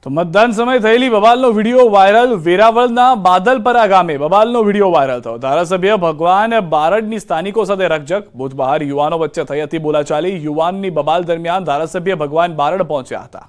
તો મતદાન સમયે થયેલી બબાલનો વિડીયો વાયરલ। વેરાવળના બાદલપરા ગામે બબાલનો વિડીયો વાયરલ થયો। ધારાસભ્ય ભગવાન બારડની સ્થાનિકો સાથે રકઝક। બૂથ બહાર યુવાનો વચ્ચે થઈ હતી બોલાચાલી। યુવાનની બબાલ દરમિયાન ધારાસભ્ય ભગવાન બારડ પહોંચ્યા હતા।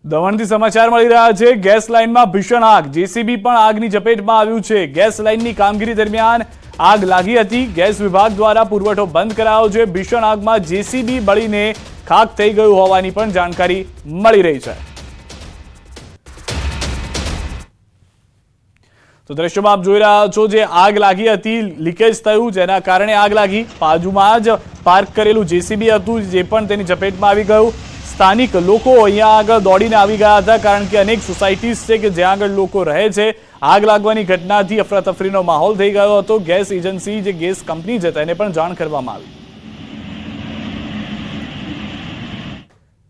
દમણથી સમાચાર મળી રહ્યા છે। ગેસ લાઇનમાં ભીષણ આગ। જેસીબી પણ આગની ઝપેટમાં આવ્યું છે। ગેસ લાઇનની કામગીરી દરમિયાન આગ લાગી હતી। ગેસ વિભાગ દ્વારા પુરવઠો બંધ કરાયો છે। ભીષણ આગમાં જેસીબી બળીને ખાખ થઈ ગયું હોવાની પણ જાણકારી મળી રહી છે। તો દ્રશ્યમાં આપ જોઈ રહ્યા છો જે આગ લાગી હતી, લીકેજ થયું જેના કારણે આગ લાગી। બાજુમાં જ પાર્ક કરેલું જેસીબી હતું જે પણ તેની ઝપેટમાં આવી ગયું। સ્થાનિક લોકો અહીંયા આગળ દોડીને આવી ગયા હતા કારણ કે અનેક સોસાયટીઝ છે કે જ્યાં આગળ લોકો રહે છે। આગ લાગવાની ઘટનાથી અફરાતફરીનો માહોલ થઈ ગયો હતો। ગેસ એજન્સી જે ગેસ કંપની છે તેને પણ જાણ કરવામાં આવી।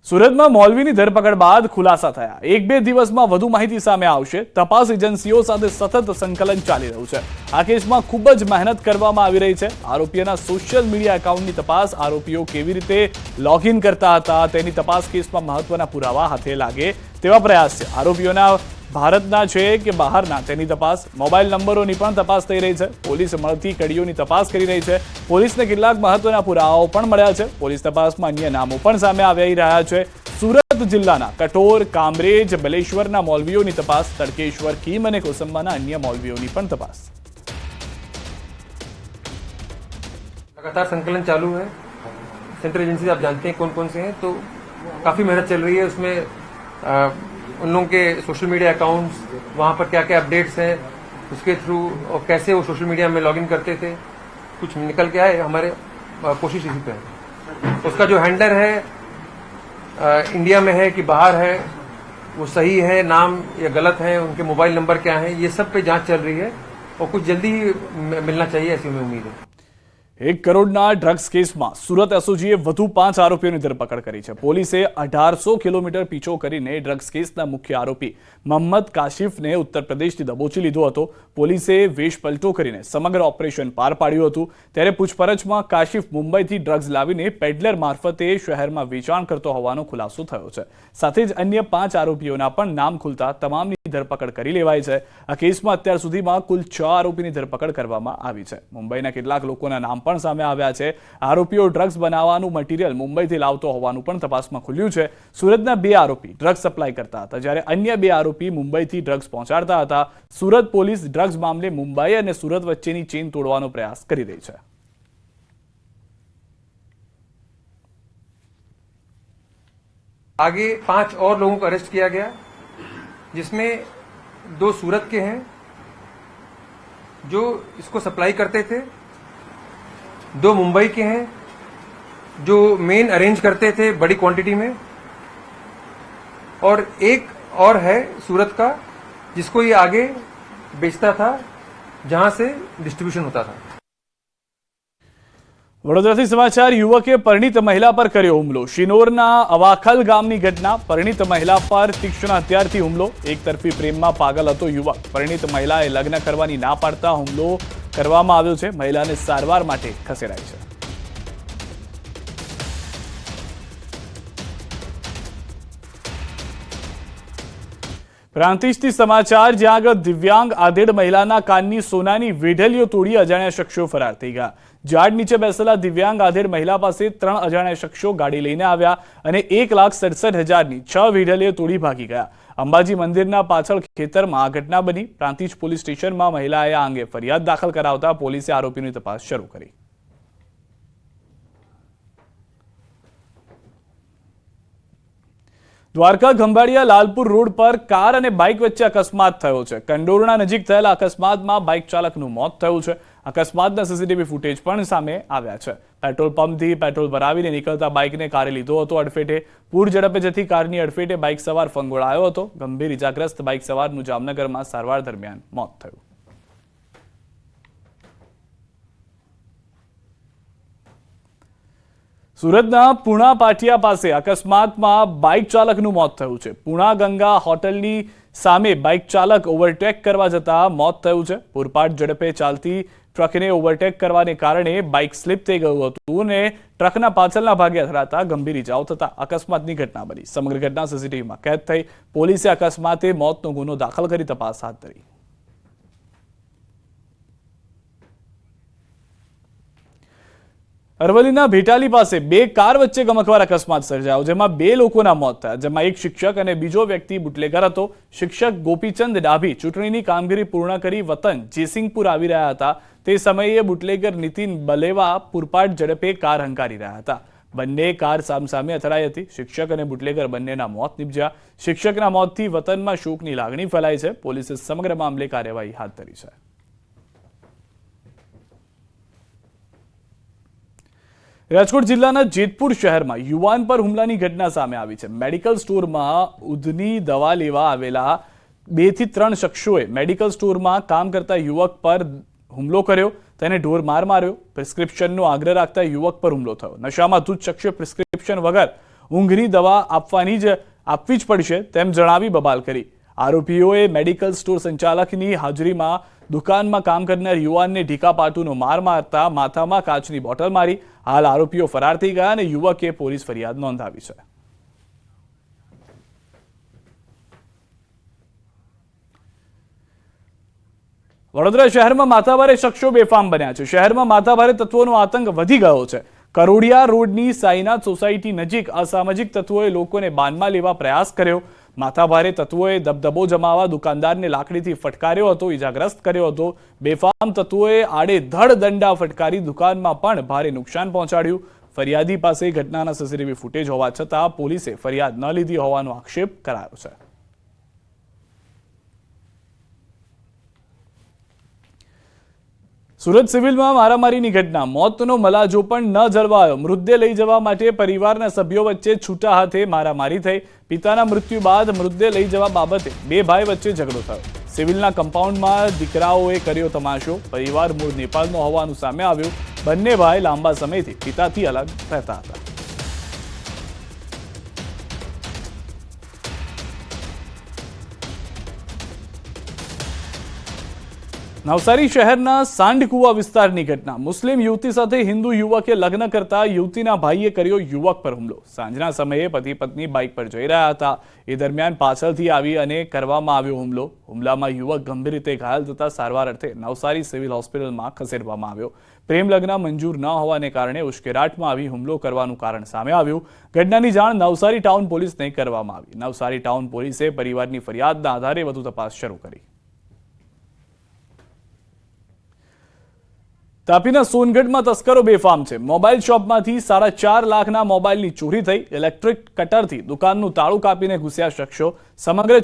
સુરતમાં મૌલવીની ધરપકડ બાદ ખુલાસા થયા। 1-2 દિવસમાં વધુ માહિતી સામે આવશે। તપાસ એજન્સીઓ સાથે સતત સંકલન ચાલી રહ્યું છે। આ કેસમાં ખૂબ જ મહેનત કરવામાં આવી રહી છે। આરોપીઓના સોશિયલ મીડિયા એકાઉન્ટની તપાસ, આરોપીઓ કેવી રીતે લોગિન કરતા હતા તેની તપાસ કેસમાં મહત્વના પુરાવા હાથે લાગે તેવા પ્રયાસ છે। આરોપીઓના ભારતના છે કે બહારના તેની તપાસ, મોબાઈલ નંબરોની પણ તપાસ થઈ રહી છે। પોલીસ મળતી કડીઓની તપાસ કરી રહી છે। પોલીસને કેટલાક મહત્વના પુરાવાઓ પણ મળ્યા છે। પોલીસ તપાસમાં અન્ય નામો પણ સામે આવી રહ્યા છે। સુરત જિલ્લાના કઠોર, કામરેજ, બલેશ્વરના મૌલવીઓની તપાસ, તડકેશ્વર, કીમ અને કોસંબાના અન્ય મૌલવીઓની પણ તપાસ। लगातार संकलन चालू है। सेंट्रल एजेंसी आप जानते हैं कौन कौन से हैं, तो काफ़ी मेहनत चल रही है उसमें। उन लोगों के सोशल मीडिया अकाउंट्स, वहाँ पर क्या क्या अपडेट्स हैं, उसके थ्रू और कैसे वो सोशल मीडिया में लॉगिन करते थे, कुछ निकल के आए। हमारे कोशिश इसी पे है। उसका जो हैंडलर है इंडिया में है कि बाहर है, वो सही है नाम या गलत है, उनके मोबाइल नंबर क्या है, ये सब पे जांच चल रही है और कुछ जल्दी ही मिलना चाहिए, ऐसी हमें उम्मीद है। 1 કરોડના ડ્રગ્સ કેસમાં સુરત એસઓજીએ વધુ 5 આરોપીઓની ધરપકડ કરી છે। પોલીસે 1800 કિલોમીટર પીછો કરીને ડ્રગ્સ કેસના મુખ્ય આરોપી મોહમ્મદ કાશિફને ઉત્તર પ્રદેશથી દબોચી લીધો હતો। પોલીસે વેશ પલટો કરીને સમગ્ર ઓપરેશન પાર પાડ્યું હતું। ત્યારે પૂછપરછમાં કાશિફ મુંબઈથી ડ્રગ્સ લાવીને પેડલર મારફતે શહેરમાં વેચાણ કરતો હોવાનો ખુલાસો થયો છે। સાથે જ અન્ય 5 આરોપીઓના પણ નામ ખુલતા તમામની ધરપકડ કરી લેવાઈ છે। આ કેસમાં અત્યાર સુધીમાં કુલ 6 આરોપીની ધરપકડ કરવામાં આવી છે। મુંબઈના કેટલાક લોકોના નામ પણ સામે આવ્યા છે। આરોપીઓ ડ્રગ્સ બનાવવાનું મટીરીયલ મુંબઈથી લાવતો હોવાનું પણ તપાસમાં ખુલ્યું છે। સુરતના 2 આરોપી ડ્રગ્સ સપ્લાય કરતા હતા જ્યારે અન્ય 2 આરોપી મુંબઈથી ડ્રગ્સ પહોંચાડતા હતા। સુરત પોલીસ ડ્રગ્સ મામલે મુંબઈ અને સુરત વચ્ચેની ચેઇન તોડવાનો પ્રયાસ કરી રહી છે। आगे 5 और लोगों को अरेस्ट किया गया, जिसमें 2 सूरत के हैं जो इसको सप्लाई करते थे, 2 मुंबई के हैं जो मेन अरेंज करते थे बड़ी क्वांटिटी में, और एक और है सूरत का जिसको ये आगे बेचता था, जहां से डिस्ट्रीब्यूशन होता था। વડોદરાથી સમાચાર। યુવકે પરિણીત મહિલા પર કર્યો હુમલો। શિનોરના અવાખલ ગામની ઘટના। પરિણીત મહિલા પર તીક્ષ્ણ હથિયારથી હુમલો। એકતરફી પ્રેમમાં પાગલ હતો યુવક। પરિણીત મહિલાએ લગ્ન કરવાની ના પાડતા હુમલો કરવામાં આવ્યો છે। મહિલાને સારવાર માટે ખસેડાઈ છે। પ્રાંતિજથી સમાચાર, જ્યાં આગળ દિવ્યાંગ આધેડ મહિલાના કાનની સોનાની વેઢલીઓ તોડી અજાણ્યા શખ્સો ફરાર થઈ ગયા। ઝાડ નીચે બેસેલા દિવ્યાંગ આધેડ મહિલા પાસે 3 અજાણ્યા શખ્સો ગાડી લઈને આવ્યા અને 1,67,000ની 6 વેઢલીઓ તોડી ભાગી ગયા। અંબાજી મંદિરના પાછળ ખેતરમાં આ ઘટના બની। પ્રાંતિજ પોલીસ સ્ટેશનમાં મહિલાએ આ અંગે ફરિયાદ દાખલ કરાવતા પોલીસે આરોપીની તપાસ શરૂ કરી। દ્વારકા ખંભાળિયા લાલપુર રોડ પર કાર અને બાઇક વચ્ચે અકસ્માત થયો છે। કંડોરણા નજીક થયેલા અકસ્માતમાં બાઇક ચાલકનું મોત થયું છે। અકસ્માતના સીસીટીવી ફૂટેજ પણ સામે આવ્યા છે। પેટ્રોલ પંપથી પેટ્રોલ ભરાવીને નીકળતા બાઇકને કારે લીધો હતો અડફેટે। પૂર ઝડપે જતી કારની અડફેટે બાઇક સવાર ફંગોળાયો હતો। ગંભીર ઇજાગ્રસ્ત બાઇક સવારનું જામનગરમાં સારવાર દરમિયાન મોત થયું। સુરતના પુણા પાટિયા પાસે અકસ્માતમાં બાઇક ચાલકનું મોત થયું છે. પુણા ગંગા હોટલની સામે બાઇક ચાલક ઓવરટેક કરવા જતા મોત થયું છે. પૂરપાટ ઝડપે ચાલતી ટ્રકને ઓવરટેક કરવાને કારણે બાઇક સ્લીપ થઈ ગયું હતું અને ટ્રકના પાછળના ભાગે અથડાતા ગંભીર ઇજાઓ થતા અકસ્માતની ઘટના બની. સમગ્ર ઘટના સીસીટીવીમાં કેદ થઈ. પોલીસે અકસ્માતે મોતનો ગુનો દાખલ કરી તપાસ હાથ ધરી. અરવલ્લીના ભેટાલી પાસે બે કાર વચ્ચે ગમખ્વાર અકસ્માત સર્જાયો, જેમાં બે લોકોના મોત થયા, જેમાં એક શિક્ષક અને બીજો વ્યક્તિ બુટલેગર હતો. શિક્ષક ગોપીચંદ ડાભી ચૂંટણીની કામગીરી પૂર્ણ કરી વતન જેસિંગપુર આવી રહ્યા હતા. તે સમયે બુટલેગર નીતિન બલેવા પૂરપાટ ઝડપે કાર હંકારી રહ્યા હતા. બંને કાર સામસામે અથડાઈ હતી. શિક્ષક અને બુટલેગર બંનેના મોત નીપજ્યા. શિક્ષકના મોતથી વતનમાં શોકની લાગણી ફેલાઈ છે. પોલીસે સમગ્ર મામલે કાર્યવાહી હાથ ધરી છે. રાજકોટ જિલ્લાના જેતપુર શહેરમાં યુવાન પર હુમલાની ઘટના સામે આવી છે. મેડિકલ સ્ટોરમાં ઉધની દવા લેવા આવેલા 2 થી 3 શખ્સોએ મેડિકલ સ્ટોરમાં કામ કરતા યુવક પર હુમલો કર્યો. તેને ઢોર માર માર્યો. પ્રિસ્ક્રિપ્શનનો આગ્રહ રાખતા યુવક પર હુમલો થયો. નશામાં ધૂત શખ્સે પ્રિસ્ક્રિપ્શન વગર ઊંઘની દવા આપવી જ પડશે તેમ જણાવી બબાલ કરી. આરોપીઓએ મેડિકલ સ્ટોર સંચાલકની હાજરીમાં દુકાનમાં કામ કરનાર યુવાનને ઢીકા પાટુનો માર મારતા માથામાં કાચની બોટલ મારી. હાલ આરોપીઓ ફરાર થઈ ગયા અને યુવકે પોલીસ ફરિયાદ નોંધાવી છે. વડોદરા શહેરમાં માથાભારે શખ્સો બેફામ બન્યા છે. શહેરમાં માથાભારે તત્વોનો આતંક વધી ગયો છે. કરોડિયા રોડની સાઈનાથ સોસાયટી નજીક અસામાજિક તત્વોએ લોકોને બાનમાં લેવા પ્રયાસ કર્યો. માથાભારે તત્વોએ દબદબો જમાવવા દુકાનદારને લાકડીથી ફટકાર્યો હતો, ઈજાગ્રસ્ત કર્યો હતો. બેફામ તત્વોએ આડેધડ દંડા ફટકારી દુકાનમાં પણ ભારે નુકસાન પહોંચાડ્યું. ફરિયાદી પાસે ઘટનાના સીસીટીવી ફૂટેજ હોવા છતાં પોલીસે ફરિયાદ ન લીધી હોવાનો આક્ષેપ કરાયો છે. સુરત સિવિલમાં મારામારીની ઘટના. મોતનો મલાજો પણ ન જળવાયો. મૃતદેહ લઈ જવા માટે પરિવારના સભ્યો વચ્ચે છૂટા હાથે મારામારી થઈ. પિતાના મૃત્યુ બાદ મૃતદેહ લઈ જવા બાબતે બે ભાઈ વચ્ચે ઝઘડો થયો. સિવિલના કમ્પાઉન્ડમાં દીકરાઓએ કર્યો તમાશો. પરિવાર મૂળ નેપાળનો હોવાનું સામે આવ્યું. બંને ભાઈ લાંબા સમયથી પિતાથી અલગ રહેતા હતા. નવસારી શહેરના સાંડકુવા વિસ્તારની ઘટના. મુસ્લિમ યુવતી સાથે હિન્દુ યુવકે લગ્ન કરતા યુવતીના ભાઈએ કર્યો યુવક પર હુમલો. સાંજના સમયે પતિ પત્ની બાઇક પર જઈ રહ્યા હતા. એ દરમિયાન પાછળથી આવી અને કરવામાં આવ્યો હુમલો. હુમલામાં યુવક ગંભીર રીતે ઘાયલ થતા સારવાર અર્થે નવસારી સિવિલ હોસ્પિટલમાં ખસેડવામાં આવ્યો. પ્રેમ લગ્ન મંજૂર ન હોવાને કારણે ઉશ્કેરાટમાં આવી હુમલો કરવાનું કારણ સામે આવ્યું. ઘટનાની જાણ નવસારી ટાઉન પોલીસને કરવામાં આવી. નવસારી ટાઉન પોલીસે પરિવારની ફરિયાદના આધારે વધુ તપાસ શરૂ કરી. તાપીના સોનગઢમાં તસ્કરો બેફામ છે. મોબાઈલ શોપમાંથી 4.5 લાખના મોબાઈલની ચોરી થઈ. ઇલેક્ટ્રિક કટરથી દુકાનનું તાળું કાપીને ઘૂસ્યા શખ્સો. સમગ્ર